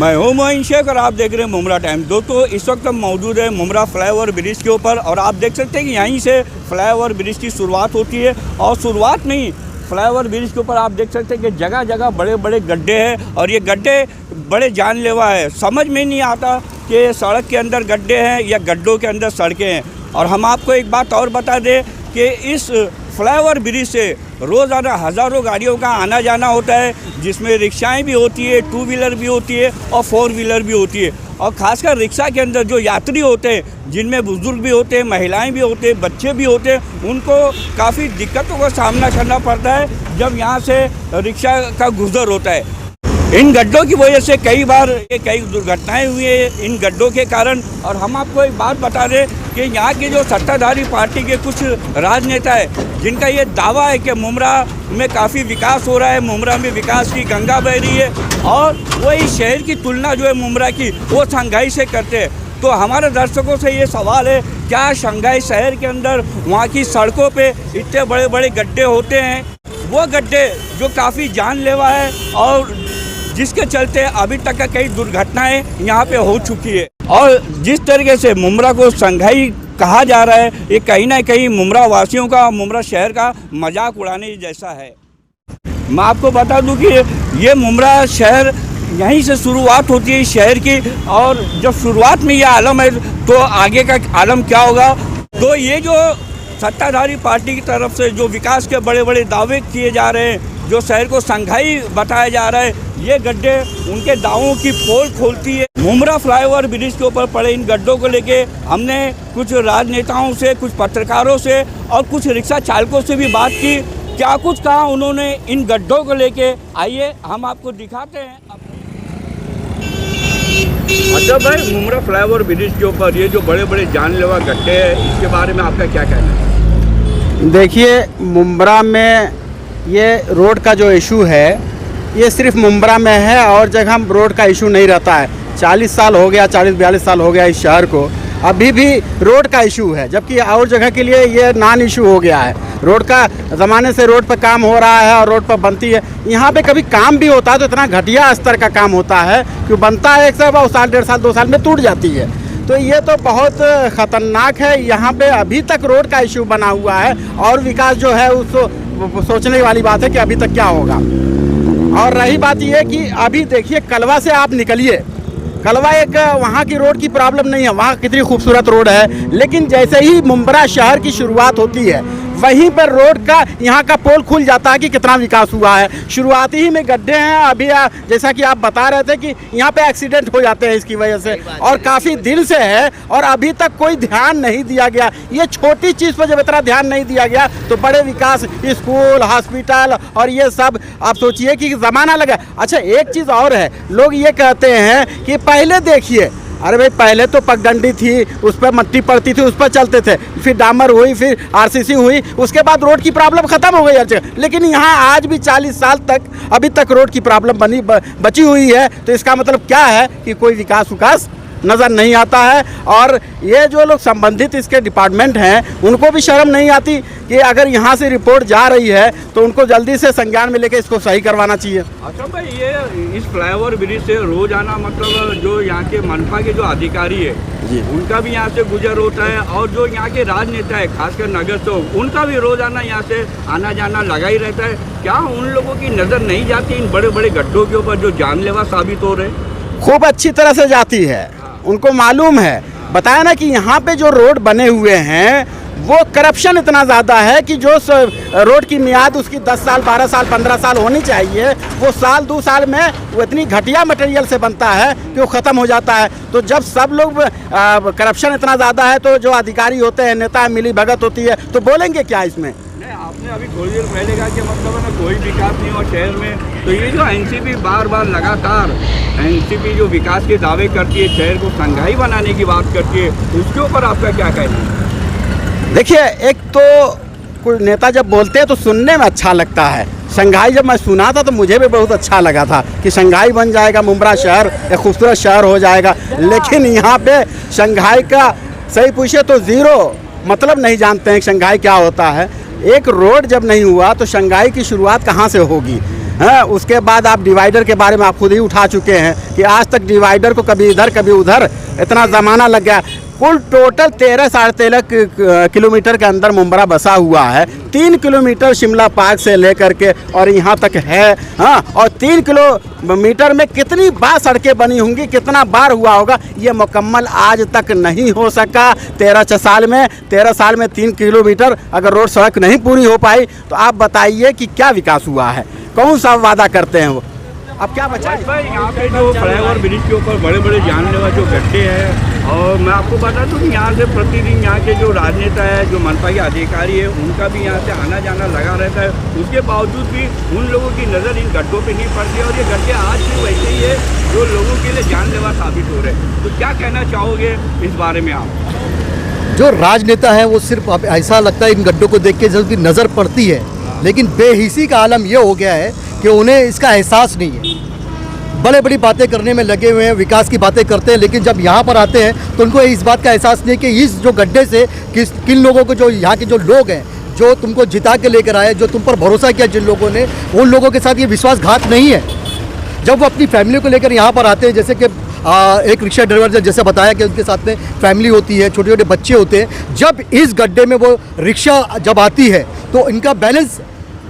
मैं हूं मोइन शेख और आप देख रहे हैं मुमरा टाइम। दोस्तों इस वक्त हम मौजूद है मुमरा फ्लाईओवर ब्रिज के ऊपर और आप देख सकते हैं कि यहीं से फ्लाईओवर ब्रिज की शुरुआत होती है। और शुरुआत नहीं, फ्लाईओवर ब्रिज के ऊपर आप देख सकते हैं कि जगह जगह बड़े बड़े गड्ढे हैं और ये गड्ढे बड़े जानलेवा है। समझ में नहीं आता कि सड़क के अंदर गड्ढे हैं या गड्ढों के अंदर सड़कें हैं। और हम आपको एक बात और बता दें कि इस फ्लाईओवर ब्रिज से रोज़ाना हज़ारों गाड़ियों का आना जाना होता है, जिसमें रिक्शाएं भी होती है, टू व्हीलर भी होती है और फोर व्हीलर भी होती है। और ख़ासकर रिक्शा के अंदर जो यात्री होते हैं, जिनमें बुज़ुर्ग भी होते हैं, महिलाएं भी होते हैं, बच्चे भी होते हैं, उनको काफ़ी दिक्कतों का सामना करना पड़ता है जब यहाँ से रिक्शा का गुज़र होता है। इन गड्ढों की वजह से कई बार कई दुर्घटनाएं हुई हैं इन गड्ढों के कारण। और हम आपको एक बात बता दें कि यहाँ की जो सत्ताधारी पार्टी के कुछ राजनेता है, जिनका ये दावा है कि मुमरा में काफ़ी विकास हो रहा है, मुमरा में विकास की गंगा बह रही है और वही शहर की तुलना जो है मुमरा की वो शंघाई से करते हैं। तो हमारे दर्शकों से ये सवाल है, क्या शंघाई शहर के अंदर वहाँ की सड़कों पे इतने बड़े बड़े गड्ढे होते हैं? वो गड्ढे जो काफ़ी जानलेवा है और जिसके चलते अभी तक का कई दुर्घटनाएं यहाँ पे हो चुकी है। और जिस तरीके से मुमरा को शंघाई कहा जा रहा है, ये कहीं ना कहीं मुमरा वासियों का, मुमरा शहर का मजाक उड़ाने जैसा है। मैं आपको बता दूं कि ये मुमरा शहर यहीं से शुरुआत होती है शहर की, और जब शुरुआत में ये आलम है तो आगे का आलम क्या होगा। तो ये जो सत्ताधारी पार्टी की तरफ से जो विकास के बड़े बड़े दावे किए जा रहे हैं, जो शहर को शंघाई बताया जा रहा है, ये गड्ढे उनके दावों की पोल खोलती है। मुमरा फ्लाईओवर ब्रिज के ऊपर पड़े इन गड्ढों को लेके हमने कुछ राजनेताओं से, कुछ पत्रकारों से और कुछ रिक्शा चालकों से भी बात की। क्या कुछ कहा उन्होंने इन गड्ढों को लेके, आइए हम आपको दिखाते हैं। अच्छा भाई, मुमरा फ्लाईओवर ब्रिज के ऊपर ये जो बड़े बड़े जानलेवा गड्ढे हैं, इसके बारे में आपका क्या कहना है? देखिए, मुमरा में ये रोड का जो इशू है ये सिर्फ मुमरा में है और जगह रोड का इशू नहीं रहता है। 40 साल हो गया, 40-42 साल हो गया इस शहर को, अभी भी रोड का इशू है, जबकि और जगह के लिए ये नॉन इशू हो गया है। रोड का ज़माने से रोड पर काम हो रहा है और रोड पर बनती है। यहाँ पे कभी काम भी होता है तो इतना घटिया स्तर का काम होता है कि बनता है 1 साल, 1.5 साल, 2 साल में टूट जाती है। तो ये तो बहुत ख़तरनाक है। यहाँ पे अभी तक रोड का इशू बना हुआ है और विकास जो है उसको सोचने वाली बात है कि अभी तक क्या होगा। और रही बात ये कि अभी देखिए, कलवा से आप निकलिए, कलवा एक वहाँ की रोड की प्रॉब्लम नहीं है, वहाँ कितनी खूबसूरत रोड है, लेकिन जैसे ही मुमरा शहर की शुरुआत होती है वहीं पर रोड का यहाँ का पोल खुल जाता है कि कितना विकास हुआ है। शुरुआती ही में गड्ढे हैं। अभी जैसा कि आप बता रहे थे कि यहाँ पे एक्सीडेंट हो जाते हैं इसकी वजह से, और काफ़ी दिन से है और अभी तक कोई ध्यान नहीं दिया गया। ये छोटी चीज़ पर जब इतना ध्यान नहीं दिया गया तो बड़े विकास, स्कूल, हॉस्पिटल और ये सब आप सोचिए कि ज़माना लगा। अच्छा, एक चीज़ और है, लोग ये कहते हैं कि पहले देखिए, अरे भाई पहले तो पगडंडी थी, उस पर मट्टी पड़ती थी, उस पर चलते थे, फिर डामर हुई, फिर आरसीसी हुई, उसके बाद रोड की प्रॉब्लम ख़त्म हो गई हर जगह। लेकिन यहाँ आज भी 40 साल तक अभी तक रोड की प्रॉब्लम बची हुई है। तो इसका मतलब क्या है कि कोई विकास नज़र नहीं आता है। और ये जो लोग संबंधित इसके डिपार्टमेंट हैं, उनको भी शर्म नहीं आती कि अगर यहाँ से रिपोर्ट जा रही है तो उनको जल्दी से संज्ञान में लेकर इसको सही करवाना चाहिए। अच्छा भाई, ये इस फ्लाईओवर ब्रिज से रोजाना मतलब जो यहाँ के मनपा के जो अधिकारी है जी, उनका भी यहाँ से गुजर होता है, और जो यहाँ के राजनेता है खासकर नगर सेवक, उनका भी रोजाना यहाँ से आना जाना लगा ही रहता है। क्या उन लोगों की नज़र नहीं जाती इन बड़े बड़े गड्ढों के ऊपर जो जानलेवा साबित हो रहे हैं? खूब अच्छी तरह से जाती है, उनको मालूम है। बताया ना कि यहाँ पे जो रोड बने हुए हैं वो करप्शन इतना ज़्यादा है कि जो रोड की मियाद उसकी 10 साल, 12 साल, 15 साल होनी चाहिए, वो साल 2 साल में वो इतनी घटिया मटेरियल से बनता है कि वो ख़त्म हो जाता है। तो जब सब लोग करप्शन इतना ज़्यादा है तो जो अधिकारी होते हैं, नेता मिली भगत होती है, तो बोलेंगे क्या इसमें? आपने अभी थोड़ी देर पहले कहा कि मतलब है ना कोई विकास नहीं हो शहर में। तो ये जो एनसीपी बार बार लगातार एनसीपी जो विकास के दावे करती है, शहर को शंघाई बनाने की बात करती है, उसके ऊपर आपका क्या कहना है? देखिए, एक तो कोई नेता जब बोलते हैं तो सुनने में अच्छा लगता है। शंघाई जब मैं सुना था तो मुझे भी बहुत अच्छा लगा था कि शंघाई बन जाएगा, मुमरा शहर एक खूबसूरत शहर हो जाएगा। लेकिन यहाँ पे शंघाई का सही पूछे तो ज़ीरो मतलब नहीं जानते हैं शंघाई क्या होता है। एक रोड जब नहीं हुआ तो शंघाई की शुरुआत कहाँ से होगी? हैं। उसके बाद आप डिवाइडर के बारे में आप खुद ही उठा चुके हैं कि आज तक डिवाइडर को कभी इधर कभी उधर इतना ज़माना लग गया। कुल टोटल 13-13.5 किलोमीटर के अंदर मुंब्रा बसा हुआ है। 3 किलोमीटर शिमला पार्क से लेकर के और यहाँ तक है। हाँ, और 3 किलोमीटर में कितनी बार सड़कें बनी होंगी, कितना बार हुआ होगा, ये मुकम्मल आज तक नहीं हो सका। 13 साल में 3 किलोमीटर अगर रोड सड़क नहीं पूरी हो पाई तो आप बताइए कि क्या विकास हुआ है, कौन सा वादा करते हैं वो। अब क्या बचा भाई यहाँ पे जो फ्लाईओवर ब्रिज के ऊपर बड़े बड़े जानलेवा जो गड्ढे हैं, और मैं आपको बता दूँ कि यहाँ से प्रतिदिन यहाँ के जो राजनेता है, जो मनपा के अधिकारी है, उनका भी यहाँ से आना जाना लगा रहता है। उसके बावजूद भी उन लोगों की नज़र इन गड्ढों पे नहीं पड़ती और ये गड्ढे आज भी वैसे ही है जो लोगों के लिए जानलेवा साबित हो रहे हैं। तो क्या कहना चाहोगे इस बारे में आप? जो राजनेता हैं वो सिर्फ अब ऐसा लगता है इन गड्ढों को देख के जल्दी नज़र पड़ती है, लेकिन बेहिसी का आलम ये हो गया है कि उन्हें इसका एहसास नहीं है। बड़े बड़ी बातें करने में लगे हुए हैं, विकास की बातें करते हैं, लेकिन जब यहाँ पर आते हैं तो उनको इस बात का एहसास नहीं कि इस जो गड्ढे से किन लोगों को, जो यहाँ के जो लोग हैं, जो तुमको जिता के लेकर आए, जो तुम पर भरोसा किया जिन लोगों ने, उन लोगों के साथ ये विश्वासघात नहीं है। जब वो अपनी फैमिली को लेकर यहाँ पर आते हैं, जैसे कि एक रिक्शा ड्राइवर जैसे बताया कि उनके साथ में फैमिली होती है, छोटे छोटे बच्चे होते हैं, जब इस गड्ढे में वो रिक्शा जब आती है तो इनका बैलेंस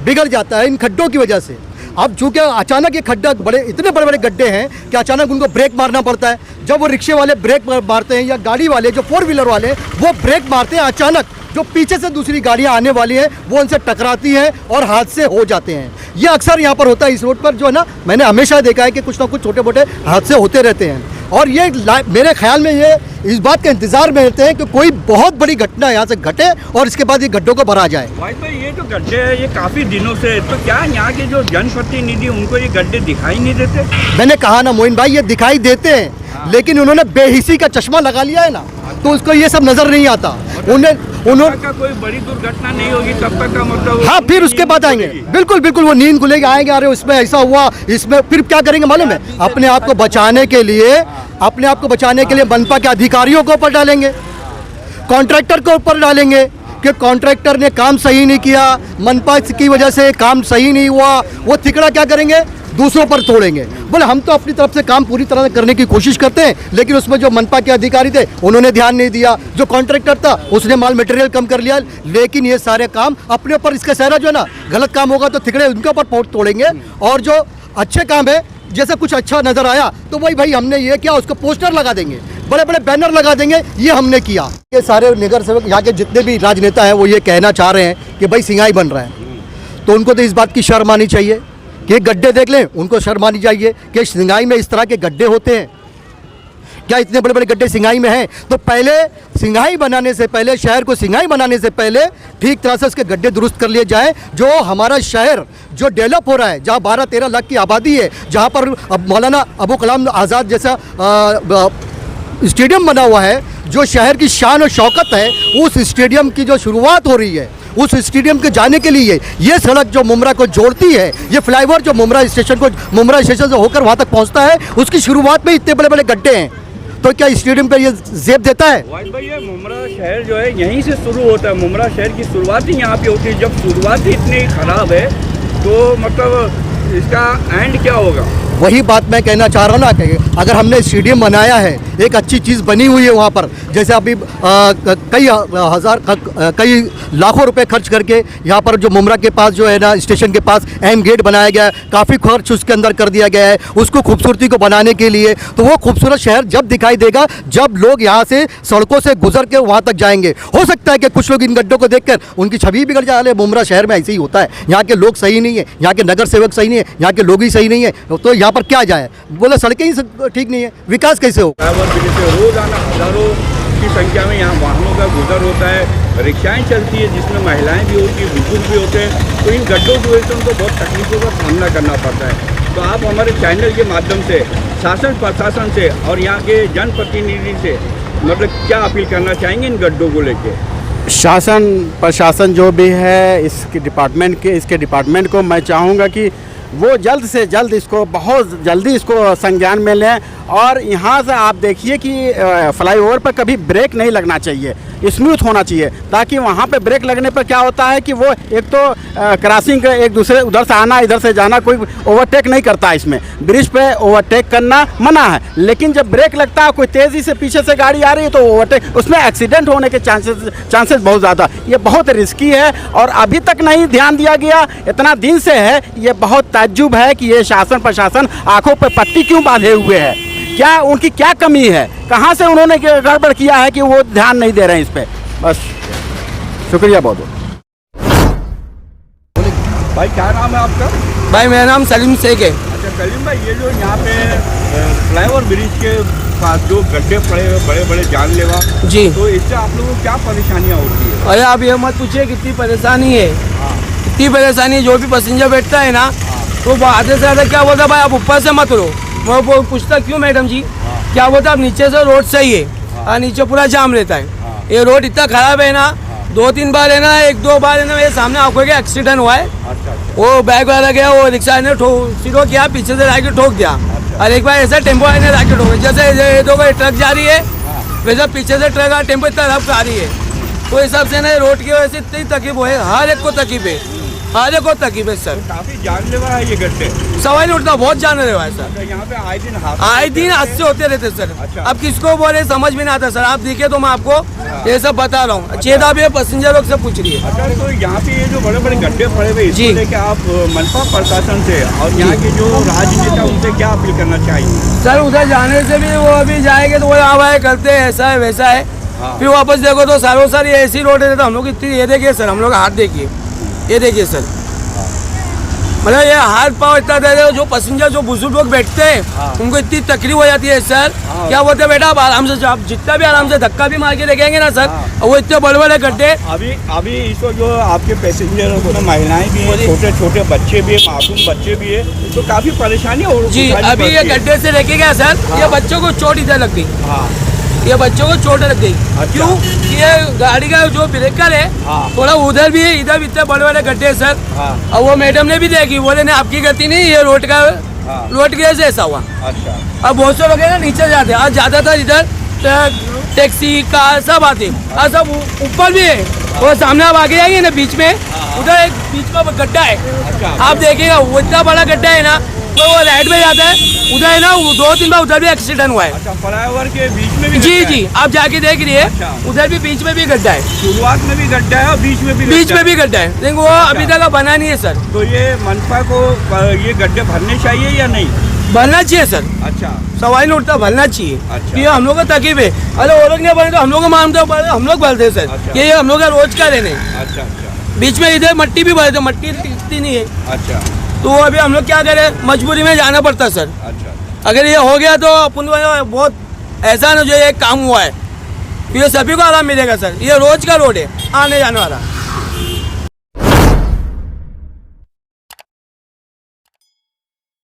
बिगड़ जाता है इन खड्डों की वजह से। अब चूँकि अचानक ये खड्डा इतने बड़े बड़े गड्ढे हैं कि अचानक उनको ब्रेक मारना पड़ता है। जब वो रिक्शे वाले ब्रेक मारते हैं या गाड़ी वाले जो 4 व्हीलर वाले वो ब्रेक मारते हैं, अचानक जो पीछे से दूसरी गाड़ियां आने वाली हैं वो उनसे टकराती हैं और हादसे हो जाते हैं। ये अक्सर यहाँ पर होता है इस रोड पर, जो है ना, मैंने हमेशा देखा है कि कुछ ना कुछ छोटे मोटे हादसे होते रहते हैं। और ये मेरे ख्याल में ये इस बात का इंतजार में रहते हैं कि कोई बहुत बड़ी घटना यहाँ से घटे और इसके बाद ये गड्ढों को भरा जाए। भाई ये जो गड्ढे हैं ये काफ़ी दिनों से, तो क्या यहाँ के जो जनप्रतिनिधि उनको ये गड्ढे दिखाई नहीं देते? मैंने कहा ना मोइन भाई, ये दिखाई देते हैं, लेकिन उन्होंने बेहिसी का चश्मा लगा लिया है ना, तो उसको ये सब नजर नहीं आता। उन्होंने का कोई बड़ी दुर्घटना नहीं होगी तब तक का मतलब। हाँ, फिर उसके बाद आएंगे, बिल्कुल बिल्कुल वो नींद खुलेगी, आएंगे, अरे उसमें ऐसा हुआ, इसमें, फिर क्या करेंगे मालूम है? अपने आप को बचाने के लिए मनपा के अधिकारियों को ऊपर डालेंगे, कॉन्ट्रैक्टर को ऊपर डालेंगे कि कॉन्ट्रैक्टर ने काम सही नहीं किया, मनपा की वजह से काम सही नहीं हुआ। वो थिकड़ा क्या करेंगे? दूसरों पर तोड़ेंगे। बोले हम तो अपनी तरफ से काम पूरी तरह करने की कोशिश करते हैं, लेकिन उसमें जो मनपा के अधिकारी थे उन्होंने ध्यान नहीं दिया, जो कॉन्ट्रैक्टर था उसने माल मटेरियल कम कर लिया। लेकिन ये सारे काम अपने ऊपर, इसका सहरा जो है ना, गलत काम होगा तो थिकड़े उनके ऊपर तोड़ेंगे, और जो अच्छे काम है, जैसे कुछ अच्छा नजर आया तो वही भाई हमने ये किया, उसको पोस्टर लगा देंगे, बड़े बड़े बैनर लगा देंगे, ये हमने किया। ये सारे नगर सेवक यहाँ के जितने भी राजनेता हैं वो ये कहना चाह रहे हैं कि भाई सिंगाई बन रहा है, तो उनको तो इस बात की शर्म आनी चाहिए कि गड्ढे देख लें, उनको शर्म आनी चाहिए कि सिंगाई में इस तरह के गड्ढे होते हैं। क्या इतने बड़े बड़े गड्ढे सिंगाई में हैं? तो पहले सिंगाई बनाने से पहले, शहर को सिंगाई बनाने से पहले ठीक तरह से उसके गड्ढे दुरुस्त कर लिए जाएं। जो हमारा शहर जो डेवलप हो रहा है, जहाँ 12-13 लाख की आबादी है, जहाँ पर अब मौलाना अबू कलाम आज़ाद जैसा स्टेडियम बना हुआ है, जो शहर की शान और शौकत है, उस स्टेडियम की जो शुरुआत हो रही है, उस स्टेडियम के जाने के लिए ये सड़क जो मुंब्रा को जोड़ती है, ये फ्लाईओवर जो मुंब्रा स्टेशन से होकर वहाँ तक पहुँचता है, उसकी शुरुआत में इतने बड़े बड़े गड्ढे हैं। तो क्या स्टेडियम पर ये जेब देता है? भाई ये मुंब्रा शहर जो है यहीं से शुरू होता है, मुंब्रा शहर की शुरुआत ही यहाँ पे होती है। जब शुरुआत ही इतनी खराब है तो मतलब इसका एंड क्या होगा? वही बात मैं कहना चाह रहा हूँ ना कि अगर हमने स्टेडियम बनाया है, एक अच्छी चीज़ बनी हुई है वहाँ पर, जैसे अभी कई लाखों रुपए खर्च करके यहाँ पर जो मुंब्रा के पास जो है ना, स्टेशन के पास एम गेट बनाया गया है, काफ़ी खर्च उसके अंदर कर दिया गया है उसको खूबसूरती को बनाने के लिए। तो वो खूबसूरत शहर जब दिखाई देगा जब लोग यहाँ से सड़कों से गुजर के वहाँ तक जाएंगे। हो सकता है कि कुछ लोग इन गड्ढों को देखकर उनकी छवि बिगड़ जाए, मुंब्रा शहर में ऐसे ही होता है, यहाँ के लोग सही नहीं है, यहाँ के नगर सेवक सही नहीं है, यहाँ के लोग ही सही नहीं है, तो यहाँ पर क्या जाए? बोले सड़कें ही ठीक नहीं है, विकास कैसे हो? रोजाना हजारों की संख्या में यहाँ वाहनों का गुजर होता है, रिक्शाएं चलती है जिसमें महिलाएं भी होती है, बुजुर्ग भी होते हैं, तो इन गड्ढों की वजह से उनको बहुत तकलीफों का सामना करना पड़ता है। तो आप हमारे चैनल के माध्यम से शासन प्रशासन से और यहाँ के जनप्रतिनिधि से मतलब क्या अपील करना चाहेंगे इन गड्ढों को लेके? शासन प्रशासन जो भी है इसके डिपार्टमेंट को मैं चाहूँगा कि वो जल्द से जल्द इसको, बहुत जल्दी इसको संज्ञान में लें और यहाँ से आप देखिए कि फ्लाईओवर पर कभी ब्रेक नहीं लगना चाहिए, स्मूथ होना चाहिए, ताकि वहाँ पे ब्रेक लगने पर क्या होता है कि वो एक तो क्रॉसिंग एक दूसरे उधर से आना इधर से जाना, कोई ओवरटेक नहीं करता है। इसमें ब्रिज पे ओवरटेक करना मना है, लेकिन जब ब्रेक लगता है कोई तेज़ी से पीछे से गाड़ी आ रही है तो ओवरटेक, उसमें एक्सीडेंट होने के चांसेस बहुत ज़्यादा, ये बहुत रिस्की है और अभी तक नहीं ध्यान दिया गया, इतना दिन से है। ये बहुत ताज्जुब है कि ये शासन प्रशासन आंखों पर पट्टी क्यों बांधे हुए है, क्या उनकी क्या कमी है, कहाँ से उन्होंने गड़बड़ किया है कि वो ध्यान नहीं दे रहे हैं इस पे। बस शुक्रिया बहुत बहुत। भाई क्या नाम है आपका? भाई मेरा नाम सलीम शेख है। अच्छा सलीम भाई, ये जो यहाँ पे फ्लाईओवर ब्रिज के पास जो गड्ढे पड़े हुए बड़े बड़े जानलेवा, जी, तो इससे आप लोगों को क्या परेशानियाँ होती है? अरे आप ये मत पूछिए कितनी परेशानी है, कितनी परेशानी है। जो भी पैसेंजर बैठता है ना तो वो आधे से ज़्यादा क्या बोलता है, भाई आप ऊपर से मत रो। वो पूछता क्यों मैडम जी, क्या बोलता आप नीचे से रोड सही है, और नीचे पूरा जाम रहता है। ये रोड इतना खराब है ना, 2-3 बार है ना, 1-2 बार है ना मेरे सामने आंखों के एक्सीडेंट हुआ है। अच्छा। वो बैग वाला गया, वो रिक्शा ने सीधो किया, पीछे से लाके ठोक दिया। और एक बार ऐसा टेम्पो वाले ने लाके ठोक, जैसे ये तो कोई ट्रक जा रही है वैसे पीछे से ट्रक और टेम्पो इतना रफ आ रही है। तो हिसाब से ना रोड की वजह से इतनी तकलीफ है, हर एक को तकलीफ है, हर एक को तकलीफ है सर। काफी जानलेवा है ये गड्ढे। सवाल नहीं उठता, बहुत जानलेवा है सर। यहाँ पे आए दिन हादसे होते रहते सर। अच्छा। अब किसको बोले समझ में नहीं आता सर। आप देखिए तो मैं आपको ये सब बता रहा हूँ, चेता भी पैसेंजर लोग से पूछ रही है। अच्छा, तो यहाँ पे ये जो बड़े बड़े गड्ढे पड़े हुए जी। इसको लेके आप मनपा प्रशासन से और यहाँ के जो राजनेता उनसे क्या अपील करना चाहिए? सर उधर जाने से भी वो अभी जाएंगे तो वो आवाज करते हैं ऐसा है वैसा है, फिर वापस देखो तो सालों साल ये ऐसी रोड है। तो हम लोग इतनी, ये देखिए सर, हम लोग हाथ देखिए, ये देखिए सर, मतलब ये हाथ पाँव इतना दे रहे हो। जो पैसेंजर जो बुजुर्ग लोग बैठते हैं उनको इतनी तकलीफ हो जाती है सर। क्या बोलते हैं बेटा आप आराम से, आप जितना भी आराम से धक्का भी मार के देखेंगे ना सर, वो इतने बड़े बड़े गड्ढे। अभी इसको जो आपके पैसेंजर उसमें महिलाएं भी हैं, छोटे छोटे बच्चे भी हैं, मासूम बच्चे भी हैं, तो काफी परेशानी हो जी। अभी ये गड्ढे से लेके गया सर, ये बच्चों को चोट इधर लग गई, ये बच्चों को चोट लग गई। क्यों? ये गाड़ी का जो ब्रेकर है थोड़ा उधर भी है, इधर भी इतने बड़े बड़े गड्ढे है सर। और वो मैडम ने भी देखी, बोले नहीं आपकी गलती नहीं, ये रोड का रोड की वजह से ऐसा हुआ। अच्छा। अब बहुत से लोग है ना नीचे जाते हैं, आज जाता था इधर टैक्सी कार सब आते, और सब ऊपर भी है। वो सामने आप आगे जाइए ना बीच में, उधर एक बीच में गड्ढा है, आप देखिएगा वो इतना बड़ा गड्ढा है ना, तो वो राइट में जाता है, उधर है ना 2-3 बार उधर भी एक्सीडेंट हुआ है। अच्छा, फ्लाईओवर के बीच में भी जी गड्ढा जी, है? आप जाके देख रही है, उधर भी बीच में भी गड्ढा है, शुरुआत में भी गड्ढा है और बीच में भी गड्ढा है, लेकिन वो अभी तक बना नहीं है सर। तो ये मनपा को ये गड्ढे भरने चाहिए या नहीं? भरना चाहिए सर। अच्छा। सवाल नहीं उठता, भरना चाहिए। अच्छा। ये हम लोग का तकलीफ है, अरे वो लोग नहीं बने तो हम लोग को मानते हम लोग भरते हैं सर। अच्छा। ये हम लोग का रोज का रहने। अच्छा अच्छा। बीच में इधर मट्टी भी भरते, मट्टी टिकती नहीं है, अच्छा तो अभी हम लोग क्या करें, मजबूरी में जाना पड़ता सर। अच्छा। अगर ये हो गया तो अपन बहुत ऐसा ना जो ये काम हुआ है, तो ये सभी को आराम मिलेगा सर। ये रोज का रोड है, आने जाने वाला।